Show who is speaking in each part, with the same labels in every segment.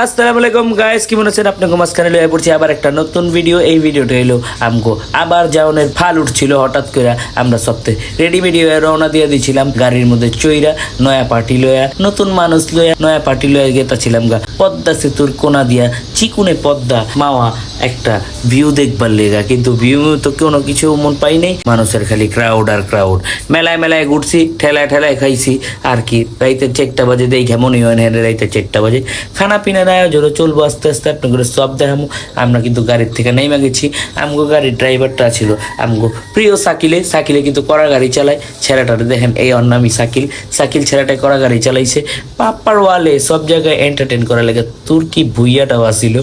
Speaker 1: আসসালামু আলাইকুম গাইস, কেমন আছেন? আপনাকে মাঝখানে লয়ে পড়ছি আবার একটা নতুন ভিডিও। এই ভিডিওটা হলো আমগো আবার যাওনের ফাল উঠছিল হঠাৎ করে। আমরা সপ্তাহে রেডিমেড হয়ে রওনা দিয়ে দিয়েছিলাম গাড়ির মধ্যে চইরা নয়া পার্টি লয়া, নতুন মানুষ লয়া নয়া পার্টি লয়া গেতাছিলাম গা পদ্মা সেতুর কোনা দিয়া চিকুনে পদ্মা মাওয়া একটা ভিউ দেখবার লেগা। কিন্তু ভিউ তো কোনো কিছু মন পাই নাই, মানুষের খালি ক্রাউড আর ক্রাউড। মেলায় মেলায় ঘুরছি, ঠেলায় ঠেলায় খাইছি আর কি। রাইতে 4টা বাজে দেখে মনে হয় না রাইতে 4টা বাজে। খানা পিনার আয়োজনও চলবো আস্তে আস্তে, আপনাদের সব দেখামো। আমরা কিন্তু গাড়ির থেকে নেমে গেছি। আমগো গাড়ির ড্রাইভারটা ছিল আমগো প্রিয় সাকিলে। সাকিলে কিন্তু কড়া গাড়ি চালায়। ছেলেটারে দেখেন, এই অন্নামি সাকিল। সাকিল ছেলেটাই কড়া গাড়ি চালাইছে। পাপ্পার ওয়ালে সব জায়গায় এন্টারটেন করা লাগে। তুর্কি ভুইয়াটাও আসিল,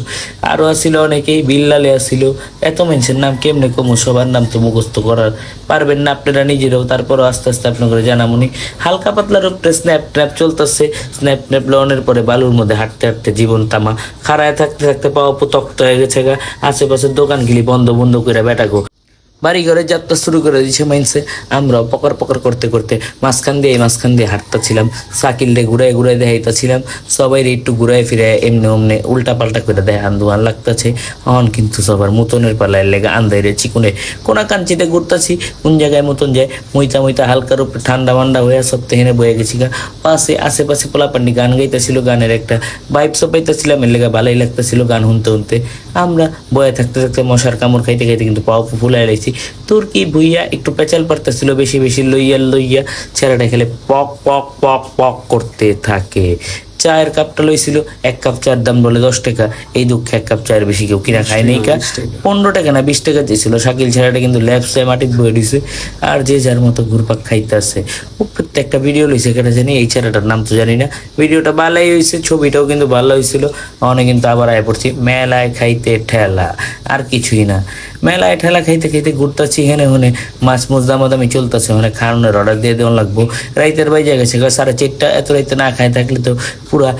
Speaker 1: আরও আসিল অনেকেই, বিল্লালে আসিল। এত মানুষের নাম কেমনে কমু, সবার নাম তো মুখস্থ করার পারবেন না আপনারা নিজেরাও। তারপরও আস্তে আস্তে আপনাদের জানামুনি। হালকা পাতলার উপরে স্ন্যাপ ট্র্যাপ চলতেছে। স্ন্যাপ ট্র্যাপ লনের পরে বালুর মধ্যে হাঁটতে হাঁটতে জীবন তামা। খাড়ায় থাকতে থাকতে পাওয়া তক্ত হয়ে গেছে গা। আশেপাশের দোকান গিলি বন্ধ বন্ধ করে বেটাগো বাড়ি ঘরে যাত্রা শুরু করে দিয়েছে মাইনসে। আমরাও পকর পকর করতে করতে মাঝখান দিয়ে হাঁটতেছিলাম। সাকিলরে ঘুরাই ঘুরাই দেখাইতেছিলাম। সবাই একটু ঘুরাই ফিরে এমনি অমনে উল্টা পাল্টা করে দেয় আন্দোয়ান লাগতেছে। অহন কিন্তু সবার মতনের পালায় লেগে আন্দাইরে চিকুনে কোনা কাঞ্চিতে ঘুরতেছি। কোন জায়গায় মতন যায় মইতা মইতা হালকার উপরে ঠান্ডা মান্ডা হয়ে সপ্তাহে হেনে বয়ে গেছি গা। পাশে আশেপাশে পোলাপান্ডি গান গাইতেছিল, গানের একটা ভাইবস পাইতেছিলাম। এর লেগে ভালোই লাগতেছিল গান শুনতে শুনতে। আমরা বয়ে থাকতে থাকতে মশার কামড় খাইতে খাইতে কিন্তু পাও ফুলাই লাইছি। তুর্কি ভুইয়া একটু পেঁচাল পারতেছিল, বেশি বেশি লইয়া লইয়া ছেলেটা খেলে পক পক পক পক করতে থাকে। চায়ের কাপটা লইছিল, 1 কাপ চায়ের দাম বলে 10 টাকা। এই দুঃখে 1 কাপ চায়ের বেশি কেউ কিনা খায় নাই কা। 15 টাকা না 20 টাকা দিয়েছিল। শাকিল ছেলেটা কিন্তু ল্যাপসে মাটির বয়ে দিছে আর যে যার মতো ঘুরপাক খাইতে আছে। ও প্রত্যেকটা ভিডিও লইছে, কেটা জানি এই ছেলেটার নাম তো জানি না। ভিডিওটা ভালোই হয়েছে, ছবিটাও কিন্তু ভালো হয়েছিল। অনেক কিন্তু আবার আয় পড়ছি মেলায় খাইতে ঠেলা, আর কিছুই না। মেলায় ঠেলা খাইতে খাইতে ঘুরতেছি হেনে হনে। মাছ মুছ দামাদামি চলতেছে, মানে খাওয়ানোর অর্ডার দিয়ে দেওয়া লাগবো। রাইতের বাইরে গেছে 4:30। এত রাইতে না খাই থাকলে তো পুরা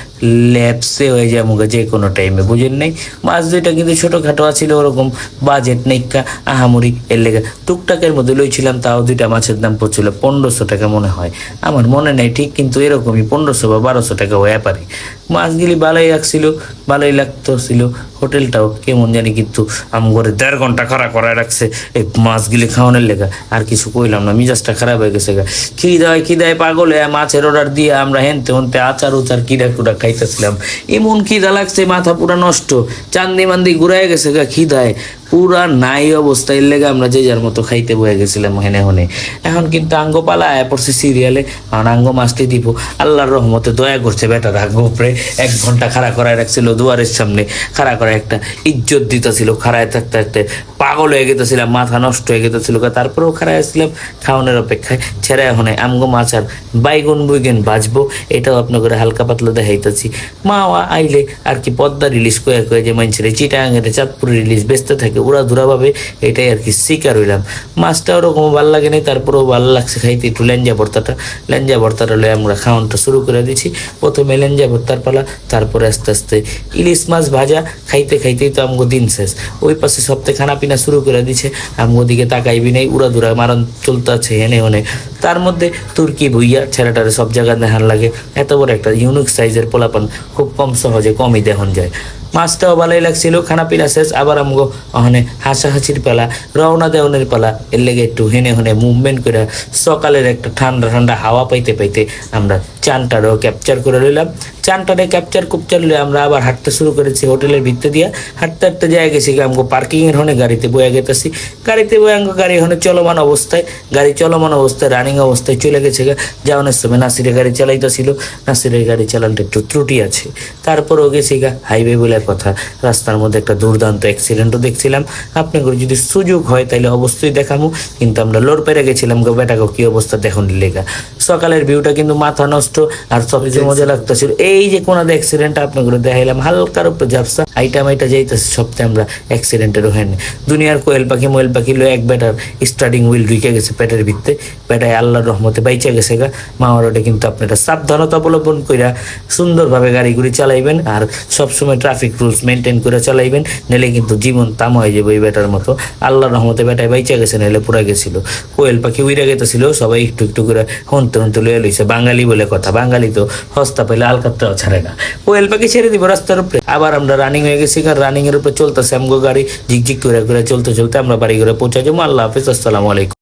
Speaker 1: ল্যাপসে হয়ে যায় মুখে যে কোনো টাইমে, বুঝেন নাই। মাছ দুইটা কিন্তু ছোটোখাটো আছিল, ওরকম বাজেট নেইকা আহামরি। এর লেগে টুকটাকের মধ্যে লইছিলাম, তাও 2টা মাছের দাম পড়ছিল 1500 টাকা মনে হয়। আমার মনে নাই ঠিক, কিন্তু এরকমই 1500 বা 1200 টাকা হয়ে পারে। মাছগুলি ভালোই লাগছিল, ভালোই লাগতেছিল। হোটেলটাও কেমন জানি কিন্তু আমগরে 1.5 ঘন্টা খাড়া করায় রাখছে এই মাছগুলি খাওয়ানোর লেগা। আর কিছু কইলাম না, মিজাজটা খারাপ হয়ে গেছে গা। খিদায় পাগল হয়ে মাছের অর্ডার দিয়ে আমরা হেনতে হনতে আচার উচার কিরা কুড়া খাইতেছিলাম। এমন খিদা লাগছে, মাথা পুরা নষ্ট, চান্দি মান্দি ঘুরাই গেছে গা খিদায় পুরা নাই অবস্থা। এর লেগে আমরা যে যার মতো খাইতে বয়ে গেছিলাম হেনে হনে। এখন কিন্তু আঙ্গ পালা আয় পড়ছে সিরিয়ালে, কারণ আঙ্গ মাছটি দিব। আল্লাহর রহমতে দয়া করছে বেটার আঙ্গ উপরে। 1 ঘন্টা খাড়া করায় রাখছিল দুয়ারের সামনে, খাড়া করে একটা ইজ্জত দিতেছিল। খাড়ায় থাকতে থাকতে পাগল হয়ে গেতেছিলাম, মাথা নষ্ট হয়ে গেতেছিল। তারপরেও খাড়ায় আসছিলাম খাওয়ানোর অপেক্ষায়। ছেড়ে এখন আমগো মাছ আর বাইগুন বুইগেন বাজবো, এটাও আপনাদের হালকা পাতলা দেখাইতেছি। মাওয়া আইলে আর কি পদ্মা রিলিজ কয়ে কয়ে যে মানুষের চিটাগাঙের চাঁদপুর রিলিজ বেচতে থাকে উড়া ধুরাভাবে, এটাই আর কি শিকার হইলাম। মাছটা ওরকম ভালো লাগে নাই, তারপরেও ভালো লাগছে খাইতে। একটু লেঞ্জা ভর্তাটা লয়ে আমরা খাওয়ানটা শুরু করে দিচ্ছি। প্রথমে লেঞ্জা ভর্তার পালা, তারপরে আস্তে আস্তে ইলিশ মাছ ভাজা। খাইতে খাইতেই তো আমগো দিন শেষ। ওই পাশে সপ্তাহে খানা পিনা শুরু করে দিচ্ছে, আমগো দিকে তাকাইবি নাই। উড়া ধুরা মারণ চলতে আছে হেনে হনে। তার মধ্যে তুর্কি ভুইয়া ছেলেটারে সব জায়গায় দেখান লাগে। এত বড় একটা ইউনিক সাইজের পোলাপান খুব কম সহজে কমই দেখন যায়। মাছটাও ভালোই লাগছিল। খানা পিনা শেষ, আবার আমগো ওখানে হাসাহাসির পালা, রওনা দেওয়ানের পালা। এর লেগে একটু হেনে হনে মুভমেন্ট করে সকালের একটা ঠান্ডা ঠান্ডা হাওয়া পাইতে পাইতে আমরা চানটারও ক্যাপচার করে নিলাম। চানটারে ক্যাপচার লয়ে আমরা আবার হাঁটতে শুরু করেছি হোটেলের ভিতরে দিয়া। হাঁটতে হাঁটতে যাই গেছি আমগো পার্কিংয়ের হনে গাড়িতে বয়ে গেতেছি। গাড়িতে বয়ে আমগো গাড়ি হনে চলমান অবস্থায়, রানিং অবস্থায় চলে গেছে। যাওয়ানোর সময় নাসিরের গাড়ি চালাইতেছিল। নাসিরের গাড়ি চালানটা একটু ত্রুটি আছে। তারপরও গেছি হাইওয়ে বলে কথা, রাস্তার মধ্যে একটা দুর্দান্ত অ্যাক্সিডেন্টও দেখছিলাম। আপনাদের যদি সুযোগ হয় তাহলে অবশ্যই দেখাবো, কিন্তু আমরা লোড পেরে গেছিলাম গো বেটাকে কি অবস্থা দেখুন লেগা। সকালের ভিউটা কিন্তু মাথা নষ্ট, আর সবচেয়ে মজা লাগতেছিল এই যে কোনাতে অ্যাক্সিডেন্টটা আপনাদের দেখাইলাম। হালকার উপরে ঝাপসা আইটা যাইতেছে সপ্তাহে আমরা অ্যাক্সিডেন্টের ওখানে। দুনিয়ার কোয়েল পাখি লো এক বেটার স্টার্টিং হুইল ঢুকে গেছে পেটের ভিতরে। বেটায় আল্লাহর রহমতে বাইচা গেছে গা। মাওয়ারোডে কিন্তু আপনারা সাবধানতা অবলম্বন কইরা সুন্দরভাবে গাড়িগুলি চালাইবেন, আর সবসময় ট্রাফিক রুলস মেনটেন করে চালাইবেন, নাহলে কিন্তু জীবন তাম হয়ে যাবে এই বেটার মতো। আল্লাহর রহমতে বেটায় বাইচা গেছে, নাহলে পুরা গেছিল। কোয়েল পাখি উইরা গেতেছিল, সবাই একটু একটু করে হনতে লয়ে লইছে, বাঙালি বলে কথা। কথা, বাঙালি তো হস্তা পেলে আলকাতরাও ছাড়ে না। কোয়েল পাখি ছেড়ে দিব রাস্তার উপরে। আবার আমরা রানিং হয়ে গেছি, কারণ রানিং এর উপরে চলতেছে আমগো গাড়ি, ঝিকঝিক করে চলতে চলতে আমরা বাড়ি ঘরে পৌঁছে যাবো। আল্লাহ হাফিজ, আসসালামু আলাইকুম।